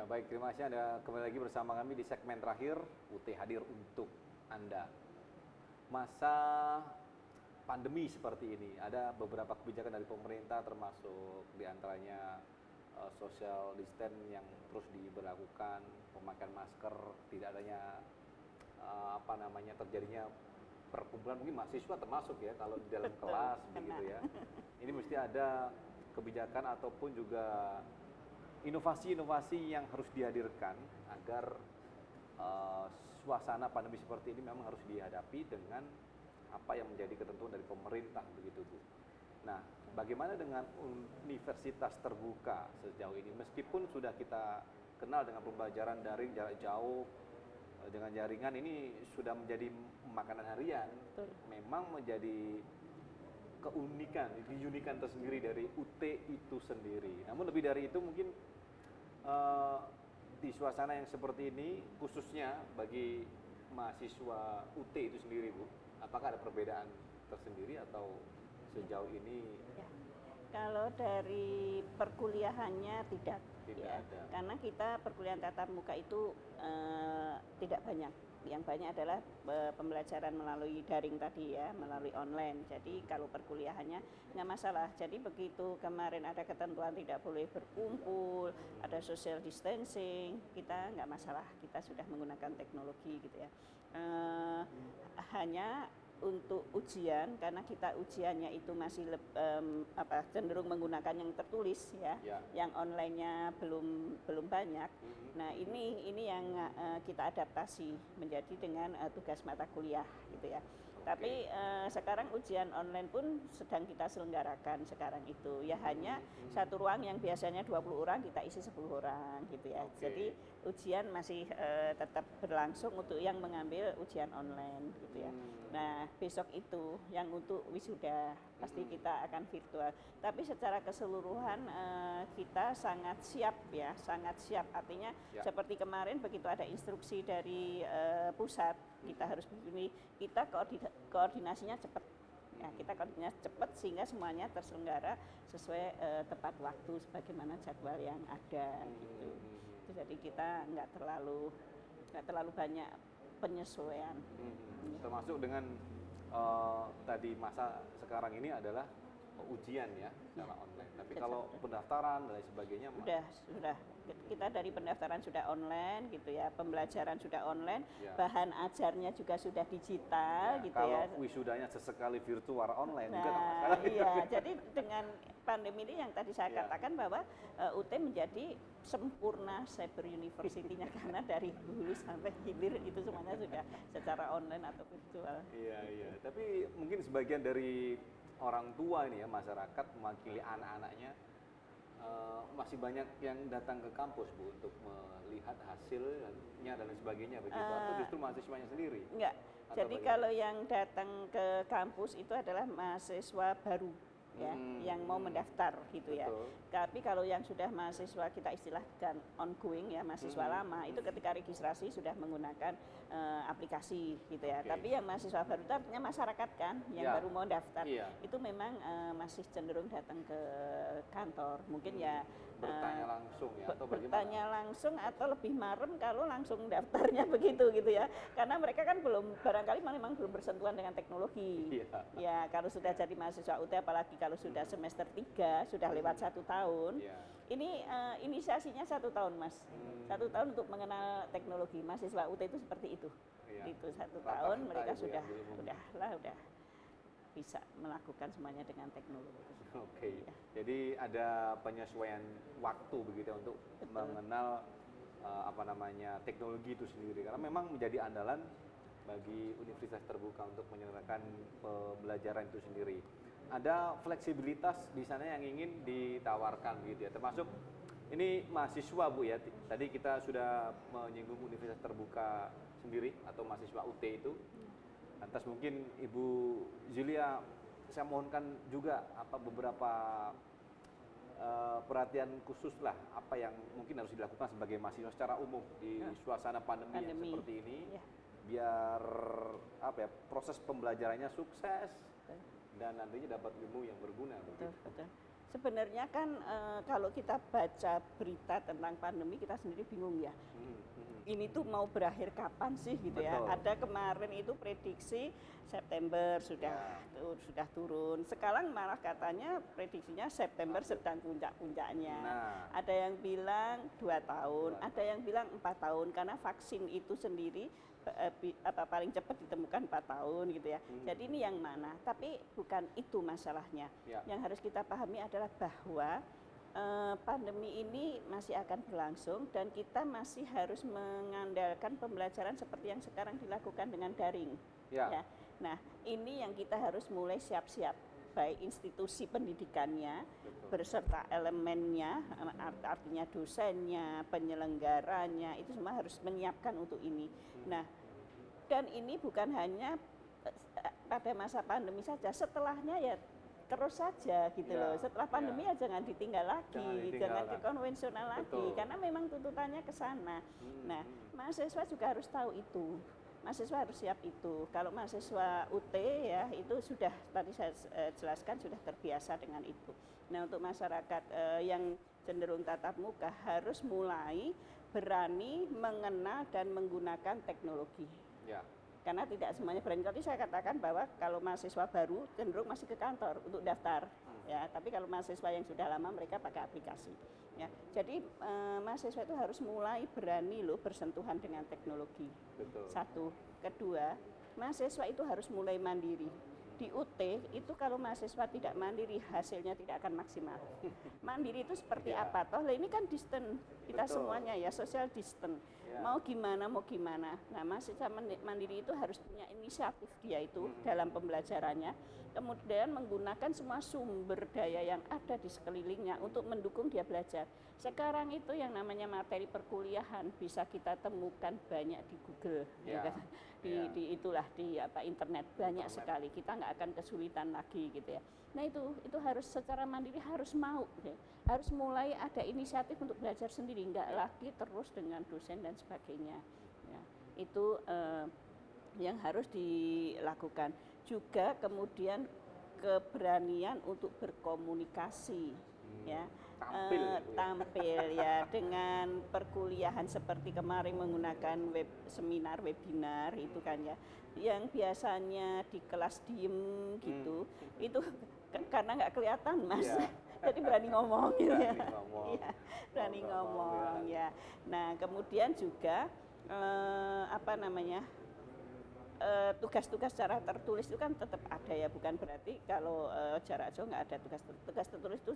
Ya baik, terima kasih Anda kembali lagi bersama kami di segmen terakhir UT hadir untuk Anda. Masa pandemi seperti ini, ada beberapa kebijakan dari pemerintah termasuk diantaranya social distance yang terus diberlakukan, pemakaian masker, tidak adanya terjadinya perkumpulan, mungkin mahasiswa termasuk ya kalau di dalam kelas begitu ya. Ini mesti ada kebijakan ataupun juga inovasi-inovasi yang harus dihadirkan agar suasana pandemi seperti ini memang harus dihadapi dengan apa yang menjadi ketentuan dari pemerintah begitu Bu. Nah, bagaimana dengan universitas terbuka sejauh ini? Meskipun sudah kita kenal dengan pembelajaran daring jarak jauh dengan jaringan, ini sudah menjadi makanan harian. Betul. Memang menjadi keunikan tersendiri dari UT itu sendiri. Namun lebih dari itu mungkin di suasana yang seperti ini, khususnya bagi mahasiswa UT itu sendiri Bu, apakah ada perbedaan tersendiri atau sejauh ini? Ya. Kalau dari perkuliahannya tidak ya, ada. karena kita perkuliahan tatap muka itu tidak banyak. Yang banyak adalah pembelajaran melalui daring tadi ya, melalui online. Jadi kalau perkuliahannya nggak masalah. Jadi begitu kemarin ada ketentuan tidak boleh berkumpul, ada social distancing, kita nggak masalah. Kita sudah menggunakan teknologi gitu ya. Hanya untuk ujian, karena kita ujiannya itu masih cenderung menggunakan yang tertulis ya, yang online-nya belum banyak. Nah ini yang kita adaptasi menjadi dengan tugas mata kuliah gitu ya. Tapi sekarang ujian online pun sedang kita selenggarakan sekarang itu ya, hanya satu ruang yang biasanya 20 orang kita isi 10 orang gitu ya. Jadi ujian masih tetap berlangsung untuk yang mengambil ujian online gitu ya. Nah besok itu yang untuk wisuda pasti kita akan virtual. Tapi secara keseluruhan kita sangat siap ya, sangat siap. Artinya seperti kemarin begitu ada instruksi dari pusat, kita harus begini, kita koordinasinya cepat. Ya, kita koordinasi cepat sehingga semuanya terselenggara sesuai tepat waktu sebagaimana jadwal yang ada gitu. Jadi kita nggak terlalu banyak penyesuaian. Termasuk dengan tadi masa sekarang ini adalah ujian ya secara online. Tapi kalau pendaftaran dan lain sebagainya sudah kita dari pendaftaran sudah online gitu ya, pembelajaran sudah online, bahan ajarnya juga sudah digital gitu kalau ya. Kalau wisudanya sesekali virtual online juga Nah, masalah. Iya, jadi dengan pandemi ini yang tadi saya katakan bahwa UT menjadi sempurna cyber university-nya karena dari hulu sampai hilir itu semuanya sudah secara online atau virtual. Iya. Tapi mungkin sebagian dari orang tua ini ya, masyarakat mewakili anak-anaknya masih banyak yang datang ke kampus Bu untuk melihat hasilnya dan lain sebagainya begitu, atau justru mahasiswanya sendiri? Enggak. Jadi kalau yang datang ke kampus itu adalah mahasiswa baru ya, yang mau mendaftar gitu ya. Tapi kalau yang sudah mahasiswa kita istilahkan ongoing ya, mahasiswa lama itu ketika registrasi sudah menggunakan aplikasi gitu ya. Tapi yang mahasiswa baru itu artinya masyarakat kan yang baru mau daftar, itu memang masih cenderung datang ke kantor. Mungkin ya bertanya langsung ya, atau bagaimana? Bertanya langsung atau lebih marem kalau langsung daftarnya begitu gitu ya. Karena mereka kan barangkali memang belum bersentuhan dengan teknologi. Ya kalau sudah jadi mahasiswa UT, apalagi kalau sudah semester 3, sudah lewat 1 tahun, ini inisiasinya 1 tahun Mas. 1 tahun untuk mengenal teknologi. Mahasiswa UT itu seperti itu. Itu 1 tahun mereka sudah bisa melakukan semuanya dengan teknologi. Jadi ada penyesuaian waktu begitu untuk mengenal teknologi itu sendiri, karena memang menjadi andalan bagi universitas terbuka untuk menyelenggarakan pembelajaran itu sendiri. Ada fleksibilitas di sana yang ingin ditawarkan gitu ya, termasuk ini mahasiswa Bu ya. Tadi kita sudah menyinggung universitas terbuka sendiri atau mahasiswa UT itu. Lantas mungkin Ibu Zulia, saya mohonkan juga beberapa perhatian khusus lah, apa yang mungkin harus dilakukan sebagai mahasiswa secara umum di suasana pandemi yang seperti ini, biar proses pembelajarannya sukses dan nantinya dapat ilmu yang berguna. Betul. Sebenarnya kan kalau kita baca berita tentang pandemi kita sendiri bingung ya. Ini tuh mau berakhir kapan sih gitu ya. Ada kemarin itu prediksi September sudah turun. Sekarang malah katanya prediksinya September sedang puncak-puncaknya. Ada yang bilang 2 tahun, ada yang bilang 4 tahun karena vaksin itu sendiri paling cepat ditemukan 4 tahun gitu ya. Jadi ini yang mana? Tapi bukan itu masalahnya. Yang harus kita pahami adalah bahwa pandemi ini masih akan berlangsung dan kita masih harus mengandalkan pembelajaran seperti yang sekarang dilakukan dengan daring. Ya. Nah, ini yang kita harus mulai siap-siap, baik institusi pendidikannya beserta elemennya, artinya dosennya, penyelenggaranya, itu semua harus menyiapkan untuk ini. Nah, dan ini bukan hanya pada masa pandemi saja, setelahnya ya terus saja gitu loh. Setelah pandemi ya jangan ditinggal lagi, jangan ke konvensional lagi, karena memang tuntutannya ke sana. Nah, mahasiswa juga harus tahu itu. Mahasiswa harus siap itu. Kalau mahasiswa UT ya itu sudah tadi saya jelaskan sudah terbiasa dengan itu. Nah, untuk masyarakat yang cenderung tatap muka harus mulai berani mengenal dan menggunakan teknologi. Karena tidak semuanya berani. Tadi saya katakan bahwa kalau mahasiswa baru cenderung masih ke kantor untuk daftar, ya. Tapi kalau mahasiswa yang sudah lama mereka pakai aplikasi, ya. Jadi mahasiswa itu harus mulai berani loh bersentuhan dengan teknologi. Satu, kedua, mahasiswa itu harus mulai mandiri. Di UT itu kalau mahasiswa tidak mandiri hasilnya tidak akan maksimal. Mandiri itu seperti apa? Toh ini kan distance kita semuanya ya, social distance. Mau gimana. Nah, mahasiswa mandiri itu harus punya inisiatif dia itu dalam pembelajarannya, kemudian menggunakan semua sumber daya yang ada di sekelilingnya untuk mendukung dia belajar. Sekarang itu yang namanya materi perkuliahan bisa kita temukan banyak di Google, ya kan? Di internet banyak sekali. Kita nggak akan kesulitan lagi gitu ya. Nah itu harus secara mandiri harus mau, ya. Harus mulai ada inisiatif untuk belajar sendiri, nggak lagi terus dengan dosen dan sebagainya. Ya, itu yang harus dilakukan. Juga kemudian keberanian untuk berkomunikasi, ya. Tampil ya dengan perkuliahan seperti kemarin menggunakan seminar webinar itu kan ya, yang biasanya di kelas diem gitu, itu karena nggak kelihatan Mas, jadi berani ngomong gitu ya, berani ngomong ya. Nah kemudian juga tugas-tugas secara tertulis itu kan tetap ada ya, bukan berarti kalau jarak jauh nggak ada tugas tertulis itu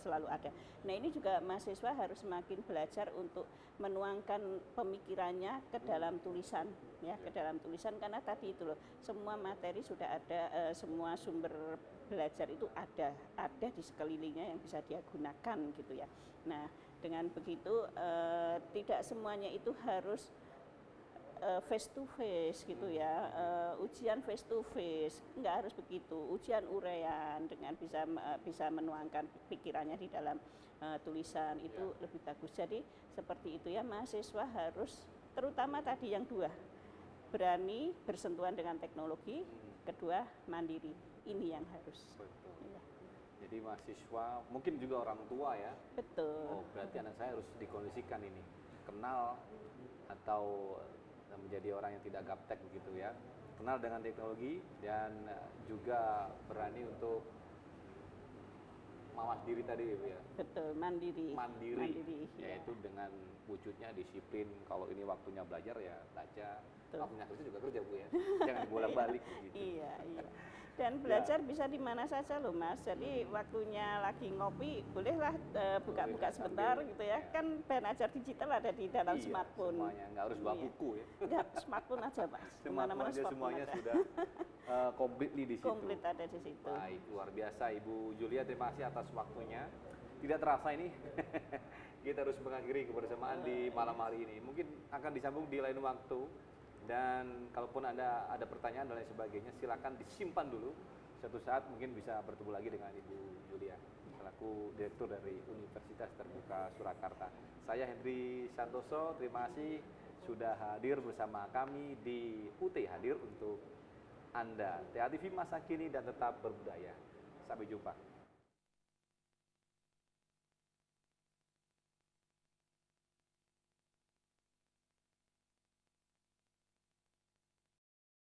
selalu ada. Nah ini juga mahasiswa harus semakin belajar untuk menuangkan pemikirannya ke dalam tulisan, ya, ke dalam tulisan, karena tadi itu loh, semua materi sudah ada, semua sumber belajar itu ada di sekelilingnya yang bisa dia gunakan gitu ya. Nah dengan begitu tidak semuanya itu harus face to face gitu ya, ujian face to face nggak harus begitu, ujian uraian dengan bisa menuangkan pikirannya di dalam tulisan itu lebih bagus. Jadi seperti itu ya, mahasiswa harus terutama tadi yang dua, berani bersentuhan dengan teknologi, kedua mandiri, ini yang harus. Ya. Jadi mahasiswa mungkin juga orang tua ya. Betul. Berarti anak saya harus dikondisikan ini, kenal atau menjadi orang yang tidak gaptek begitu ya, kenal dengan teknologi dan juga berani untuk mawas diri tadi Ibu ya. Betul, mandiri. Yaitu dengan wujudnya disiplin, kalau ini waktunya belajar ya baca, waktunya kerja juga kerja Bu ya, jangan bolak-balik begitu. Iya. Dan belajar bisa di mana saja loh Mas, jadi waktunya lagi ngopi bolehlah buka-buka sebentar gitu ya, kan bahan ajar digital ada di dalam smartphone. Semuanya, nggak harus bawa buku ya. Nggak, smartphone aja Mas, kemana-mana semuanya ada. Sudah completely di situ. Komplit ada di situ. Baik, luar biasa Ibu Julia, terima kasih atas waktunya. Tidak terasa ini kita harus mengakhiri kebersamaan di malam hari ini, mungkin akan disambung di lain waktu. Dan kalaupun ada pertanyaan dan lain sebagainya, silakan disimpan dulu. Suatu saat mungkin bisa bertemu lagi dengan Ibu Julia selaku Direktur dari Universitas Terbuka Surakarta. Saya Hendri Santoso, terima kasih sudah hadir bersama kami di UT Hadir untuk Anda. TA TV masa kini dan tetap berbudaya. Sampai jumpa.